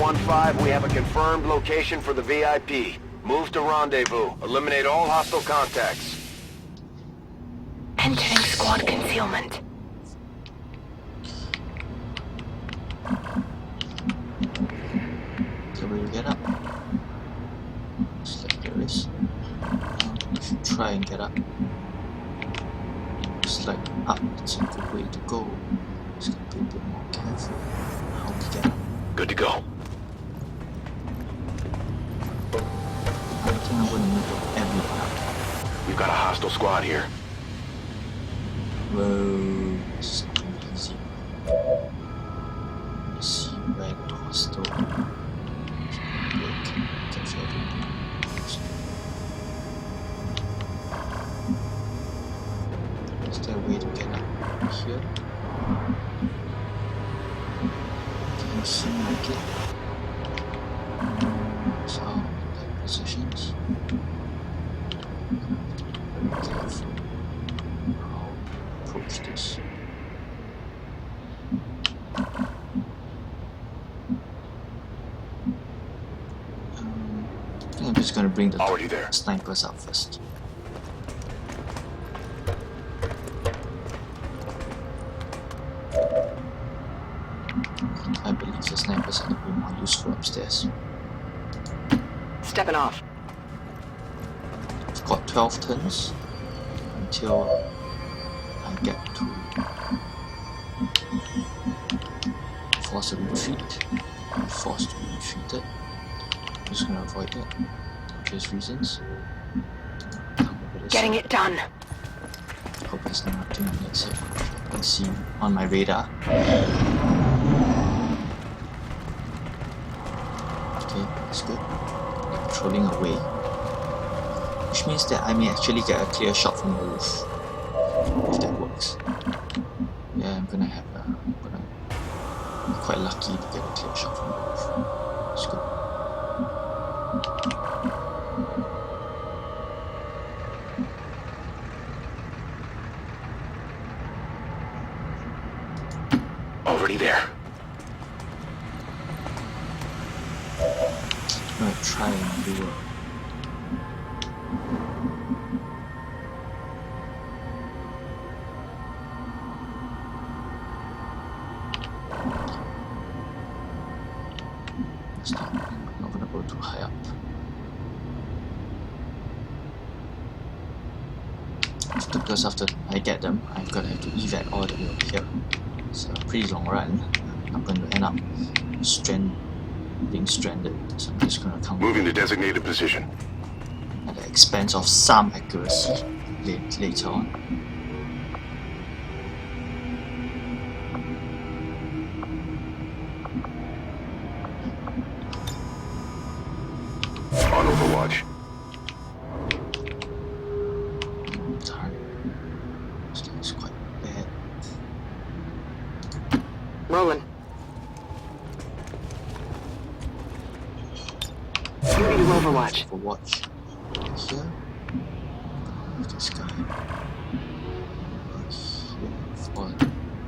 1-5, we have a confirmed location for the VIP. Move to rendezvous. Eliminate all hostile contacts. Entering squad concealment. So where you get up? Looks like there is. If you try and get up, looks like up it's a good way to go. Just gotta be a bit more careful how we get up. Good to go. I think I'm gonna move everyone up. We've got a hostile squad here. Whoa, this is not gonna be easy. Let's see where the hostile is there a way to get up here? Can you see like it? So the positions. Very careful how to approach this. I think I'm just gonna bring the Already there. snipers up first. I believe the snipers are going to be more useful upstairs. Stepping off. I've got 12 turns until I get to force a retreat. I'm forced to be retreated. I'm just going to avoid it for obvious reasons. Getting it done. Hope there's nothing on that side I can see on my radar. Okay, that's good. They're patrolling away, which means that I may actually get a clear shot from the roof if that works. Yeah, I'm gonna be quite lucky to get a clear shot from the roof. That's good. Already there. I'm gonna try and do it. I'm not gonna go too high up. Because after I get them, I've got to have to evac all the way up here. It's a pretty long run. I'm going to end up being stranded, so I'm just going to come Moving to designated position. at the expense of some accuracy later on. On Overwatch. Darn. This thing's quite bad. Rolling. Moving to Overwatch. Overwatch. Here. This guy. Here for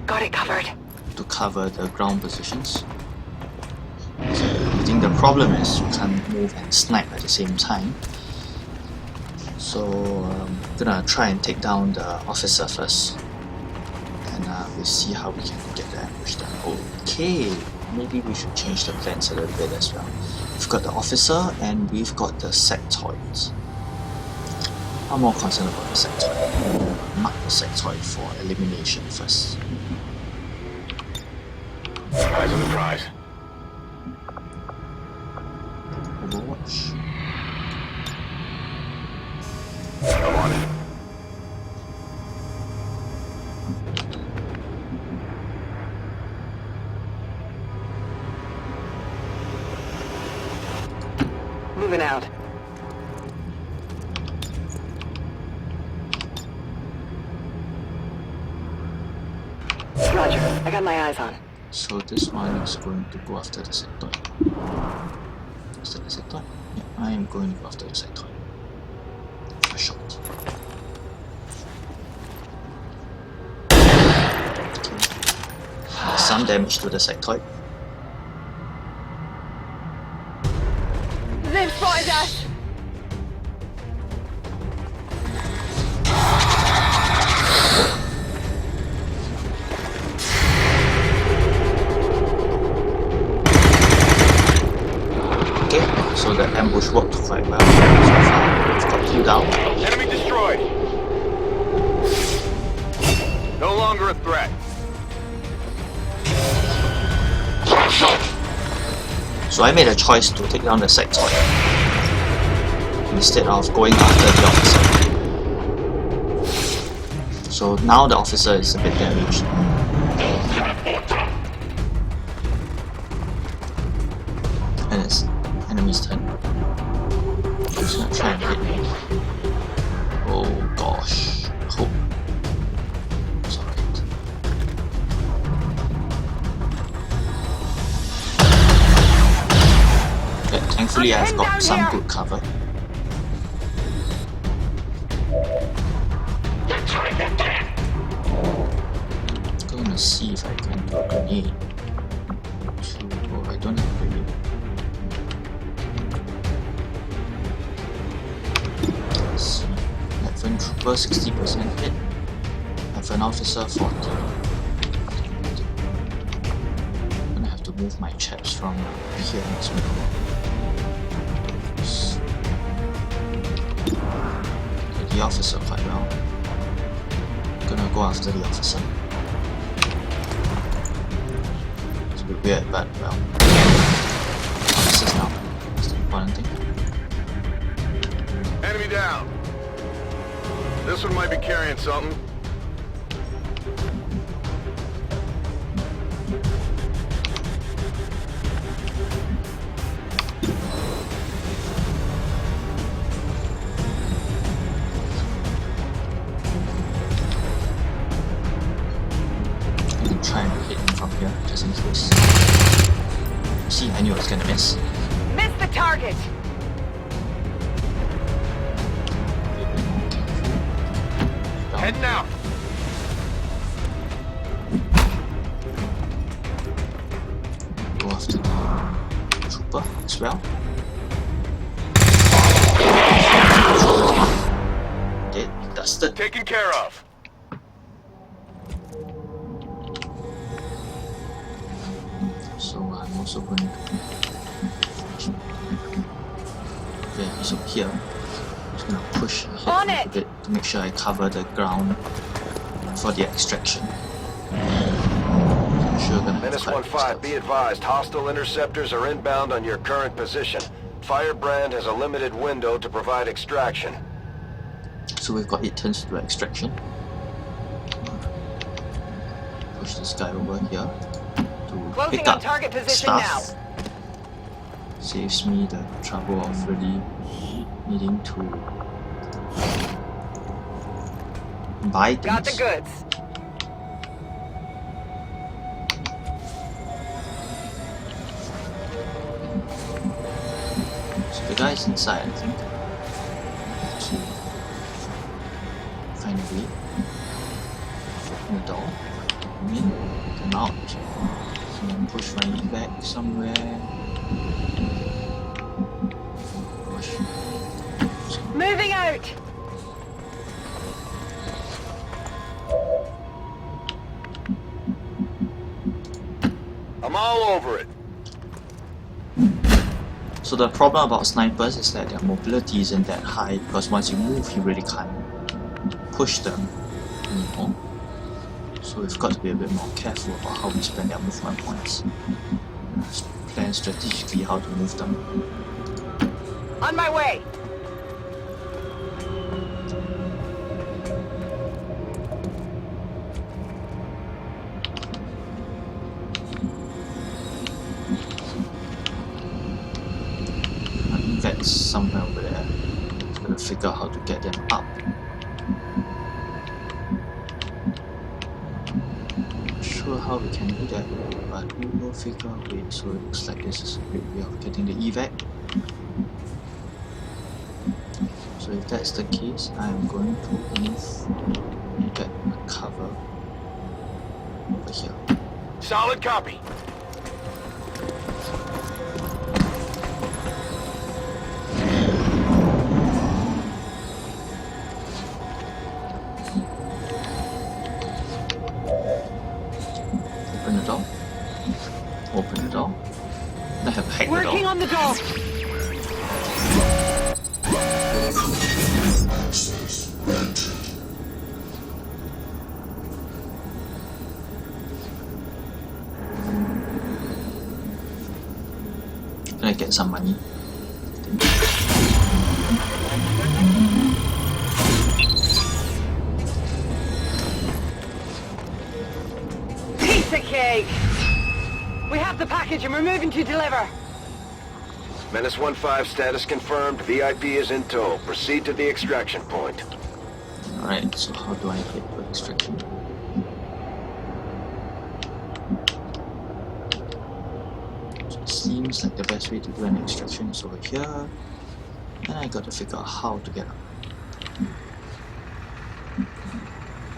Got it covered. to cover the ground positions. So I think the problem is you can't move and snipe at the same time. So I'm gonna try and take down the officer first, and we'll see how we can get the ambush done. Okay, maybe we should change the plans a little bit as well. We've got the officer and we've got the sectoids. I'm more concerned about the sectoid. Mark the sectoid for elimination first. Eyes on the prize. Overwatch. I'm on it. Moving out. Roger. I got my eyes on. So this one is going to go after the sectoid. Is that the sectoid? Yeah, I am going to go after the sectoid. A shot. Okay. Some damage to the sectoid. They've spotted us! Okay, so the ambush worked quite well so far. We've got 2 down. Enemy destroyed. No longer a threat. So I made a choice to take down the sectoid instead of going after the officer. So now the officer is a bit damaged. And it's enemy's turn. Just gonna try and hit me. Oh gosh. Hope. It's alright. Okay, thankfully I've got some good cover. Gonna see if I can do a grenade. Oh, I don't have a grenade. Let's see. Advent Trooper 60% hit. Advent Officer 40. I'm gonna have to move my chaps from here as well. Okay, the officer quite well. Gonna go after the officer. It's a bit weird, but well. Officer's down. That's the important thing. Enemy down. This one might be carrying something. Try and hit him from here, just in case. See, I knew I was gonna miss. Missed the target! Heading out. Go after the trooper as well. Dead, dusted. Taken care of. So I'm also going to. Okay, so here, I'm just gonna push ahead On a little it! bit to make sure I cover the ground for the extraction. I'm sure gonna have Menace quite a bit of 1-5, be advised, hostile interceptors are inbound on your current position. Firebrand has a limited window to provide extraction. So we've got 8 turns to do extraction. Push this guy over here to Closing pick on up target position stuff. Saves me the trouble of really needing to buy things. Got the goods. So the guy's inside, I think. So find a way. Open the door. Come in. Come out. And then push my back somewhere. Push. Moving out! I'm all over it. So the problem about snipers is that their mobility isn't that high because once you move you really can't push them anymore. So we've got to be a bit more careful about how we spend their movement points. Plan strategically how to move them. On my way! That's somewhere over there. Just gonna figure out how to get them up. Not sure how we can do that, but we will figure a way. So it looks like this is a great way of getting the evac. So if that's the case, I am going to move and get a cover over here. Solid copy. check the Working door. on the door. Can I get some money? Piece of cake. We have the package and we're moving to deliver. Menace 1-5 status confirmed. VIP is in tow. Proceed to the extraction point. Alright, so how do I hit for extraction? So it seems like the best way to do an extraction is over here. And I gotta figure out how to get up.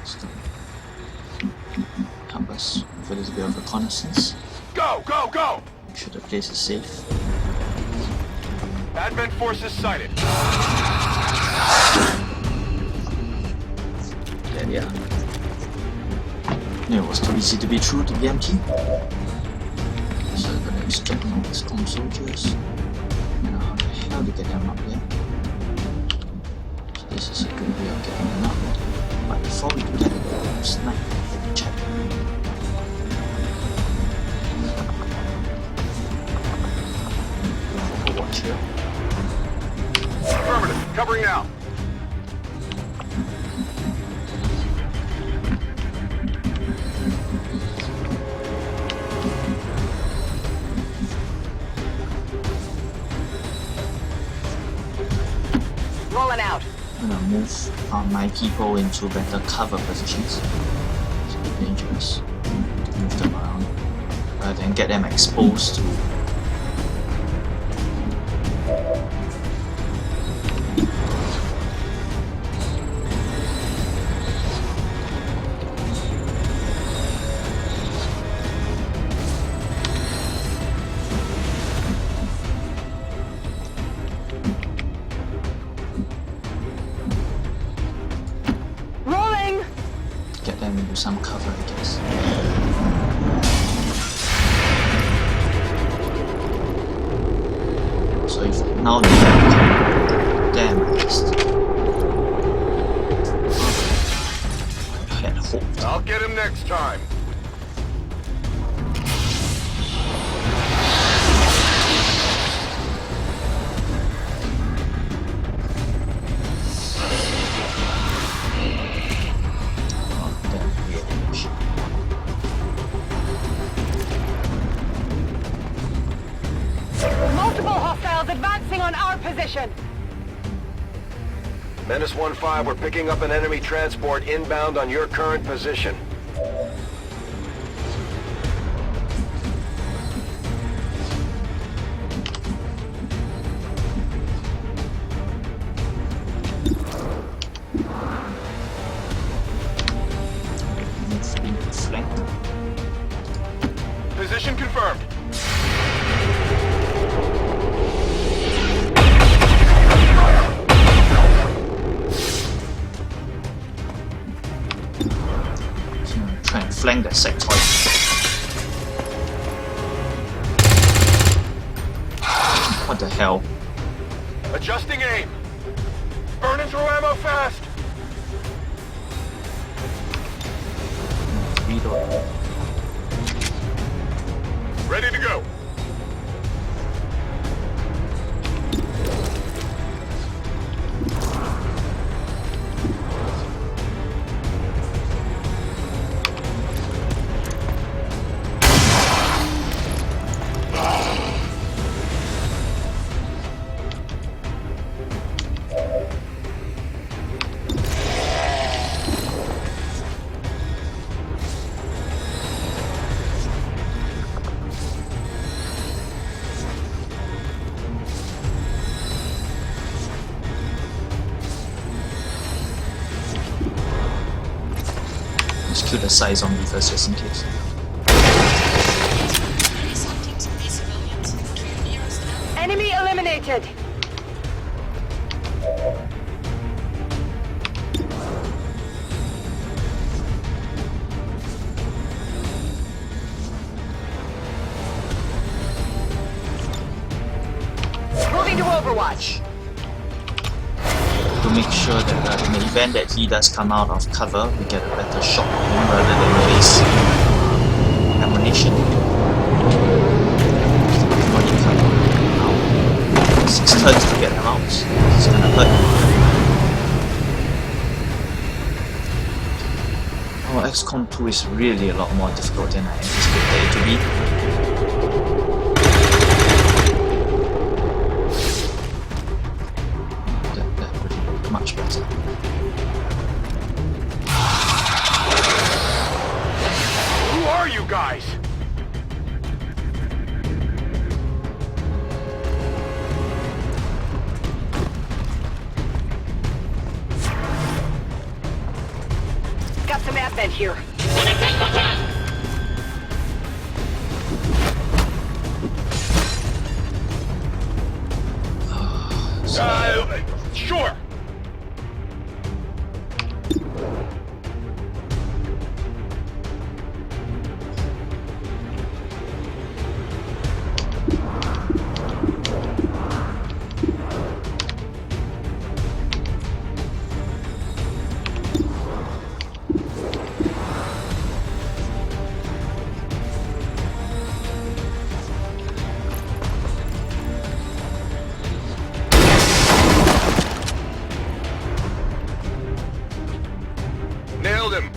So, help us with a little bit of reconnaissance. Go, go, go! Make sure the place is safe. Advent forces sighted. There they are. It was too easy to be true to the MT. So I'm gonna extract more XCOM soldiers. And how the hell to get them up there? So this is a good way of getting them up. But before we do that, snipe the check. Overwatch here. Affirmative. Covering now. Rolling out. I'm gonna move my people into better cover positions. It's a bit dangerous to move them around rather than get them exposed to. Rolling. Get them into some cover, I guess. So if now they have damn I missed. I had hoped. I'll get him next time. Oh, damn, real damage. Multiple hostiles advancing on our position. Menace 1-5, we're picking up an enemy transport inbound on your current position. Move into flank. Position confirmed. So I'm gonna try and flank that sectoid. What the hell? Adjusting aim. Burning through ammo fast. Reload. Ready to go. Let's kill the side zombie first, just in case. Enemy eliminated. Moving to Overwatch. To make sure that in the event that he does come out of cover, we get a better shot on him rather than waste ammunition. Body cover now. 6 turns to get him out. It's gonna hurt him. Oh, XCOM 2 is really a lot more difficult than I anticipated it to be. That would be much better. Who are you guys? Got some advent here. Sure. Nailed him.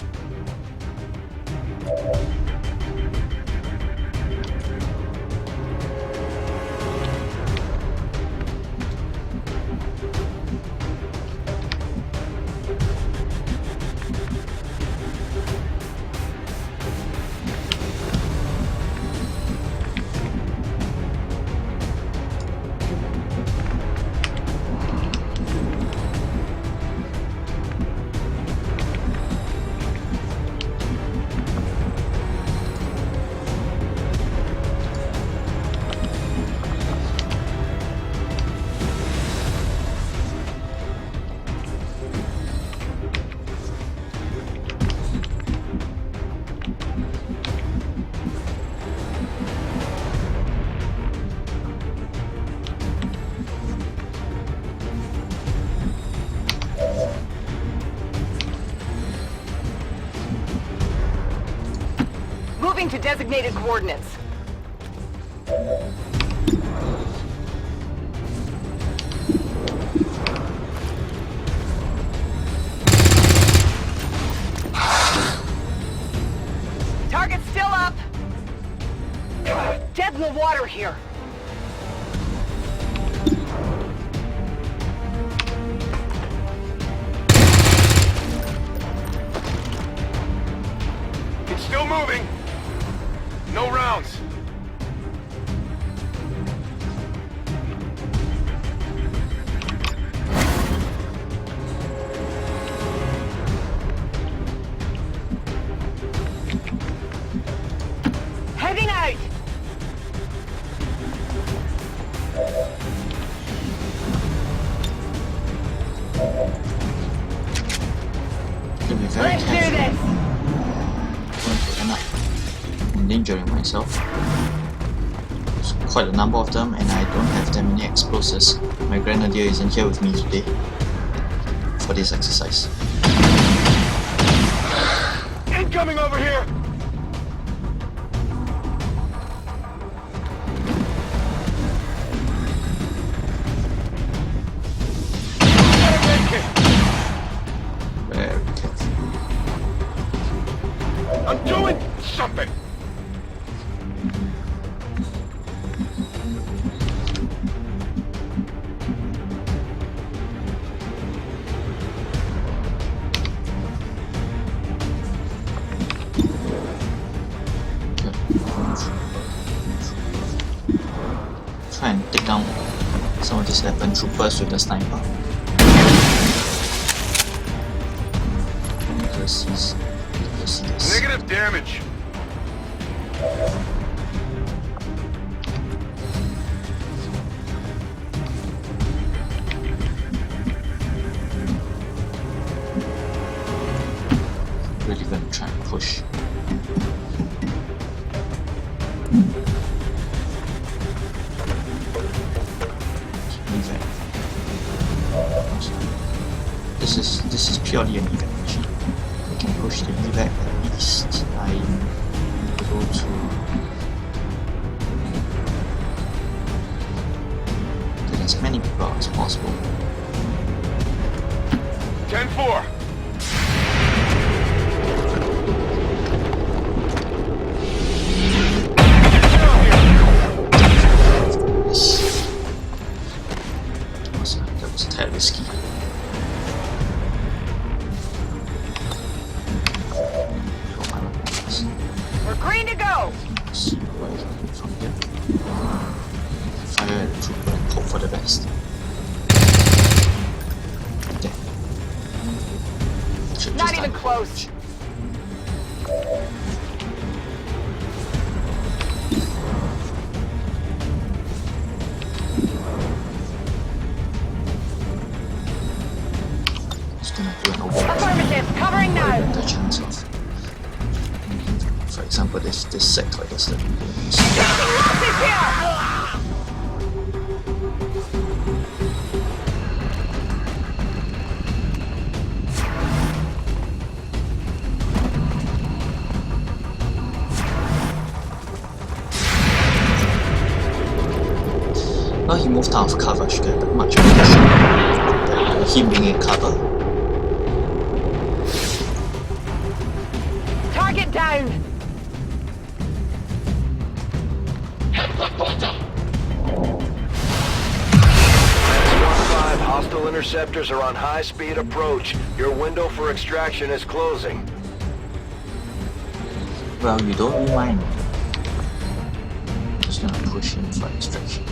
Moving to designated coordinates. Target's still up. Dead in the water here. It's still moving. No rounds. Heading out. To be very Let's do careful. this. I'm going to end up endangering myself. There's quite a number of them, and I don't have that many explosives. My grenadier isn't here with me today for this exercise. Incoming over here. Very careful. I'm doing something. Try and take down some of these weapon troopers with the sniper. Because he's Negative damage. really going to try and push. evac. This is purely an evac mission. We can push the evac at least. I go to get as many people as possible. 10-4. That was a tad risky. We're green to go! Let's see what I can do from here. Fire at the trooper and hope for the best. Okay. Should Not just even die. close. Just gonna do an overwatch. Affirmative, covering now! The chance of, for example, this sector gets the Losses here! Well, he moved out of cover, should get much better shot than him being in cover. Target down! S-15, hostile interceptors are on high-speed approach. Your window for extraction is closing. Well, you don't rewind. Just gonna push him for extraction.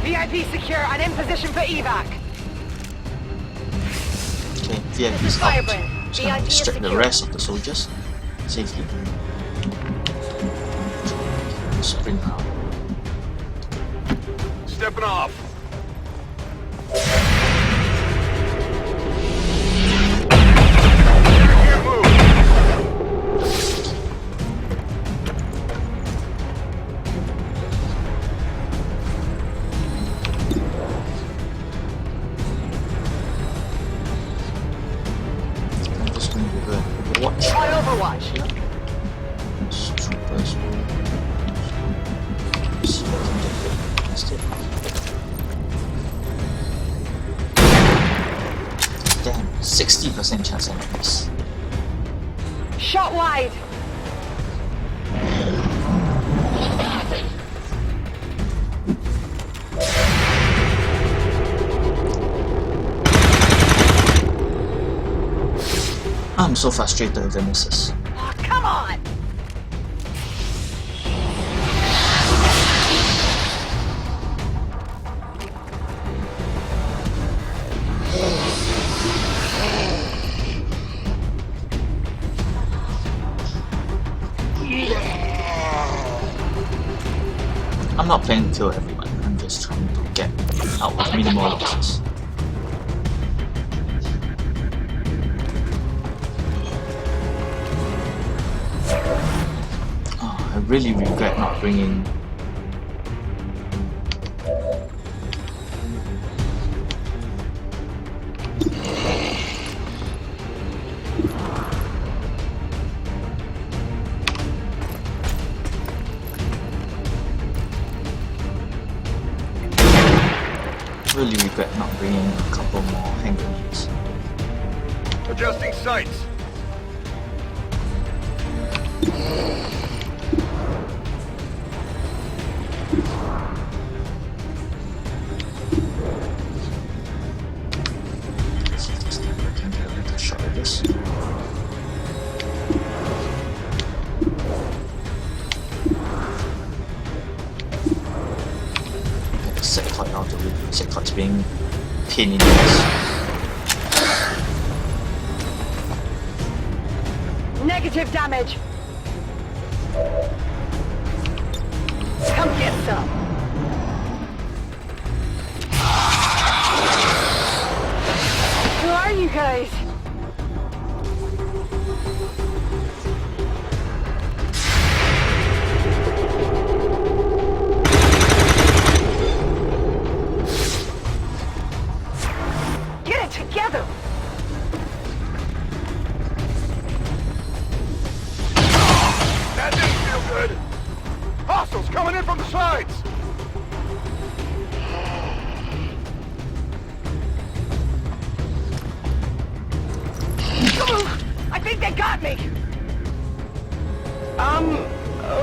VIP secure and in position for evac. Okay, VIP is out. Firebrand, Just gonna VIP is extract the secure. rest of the soldiers safely. Sprint out. Stepping off. Can't move. I'm just gonna do the watch. On Overwatch. Troopers will see what I can get there instead. Damn, 60% chance I miss. Shot wide! I'm so frustrated with the misses. Oh, come on! I'm not planning to kill everyone, I'm just trying to get out with minimal losses. Oh, I really regret not bringing not bringing a couple more hand grenades. Adjusting sights. See if this sniper can get a better shot at this. Get the sectoid out of the way. Sectoid's being a pain in the ass. Negative damage. Come get some. days. Get it together! That didn't feel good! Hostiles coming in from the sides! I think they got me!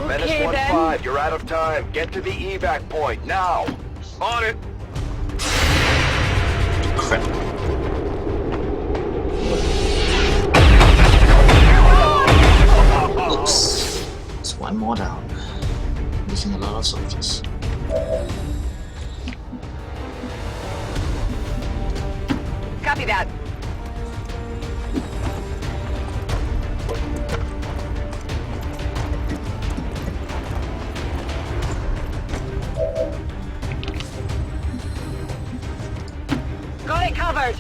Menace Okay then. 1-5, you're out of time. Get to the evac point, now! On it! Crap. Oops. It's one more down. Losing a lot of soldiers. Copy that. Got it covered.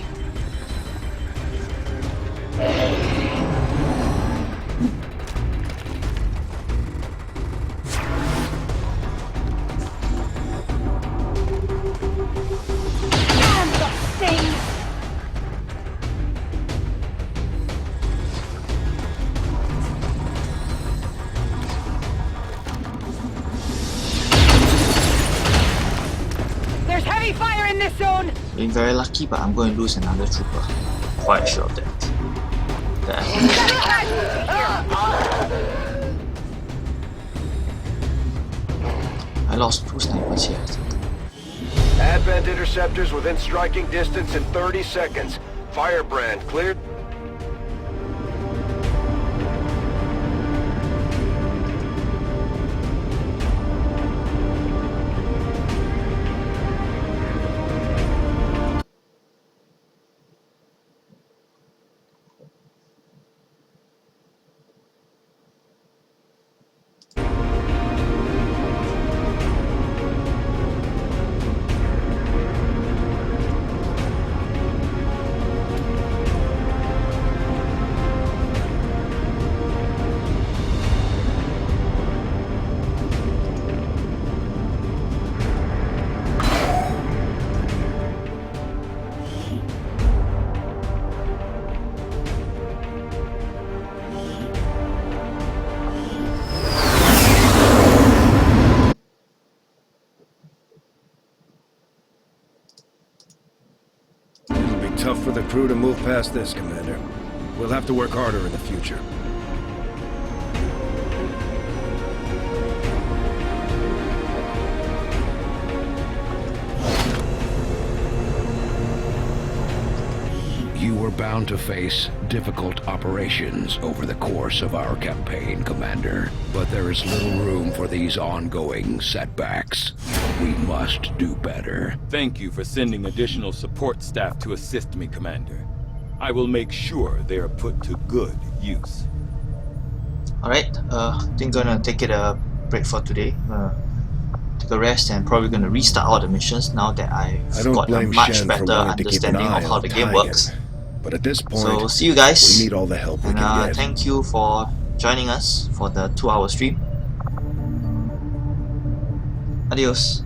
Damn the thing! There's heavy fire in this zone! Being very lucky, but I'm going to lose another trooper. Quite sure of that. There. I lost 2 snipers here, I think. Advent interceptors within striking distance in 30 seconds. Firebrand cleared. Tough for the crew to move past this, Commander. We'll have to work harder in the future. You are bound to face difficult operations over the course of our campaign, Commander. But there is little room for these ongoing setbacks. We must do better. Thank you for sending additional support staff to assist me, Commander. I will make sure they are put to good use. Alright, I think gonna take it a break for today. Take a rest and probably gonna restart all the missions now that I've got a much better understanding of how the game works. But at this point, So see you guys, we need all the help we and can get. thank you for joining us for the 2-hour stream. Adios.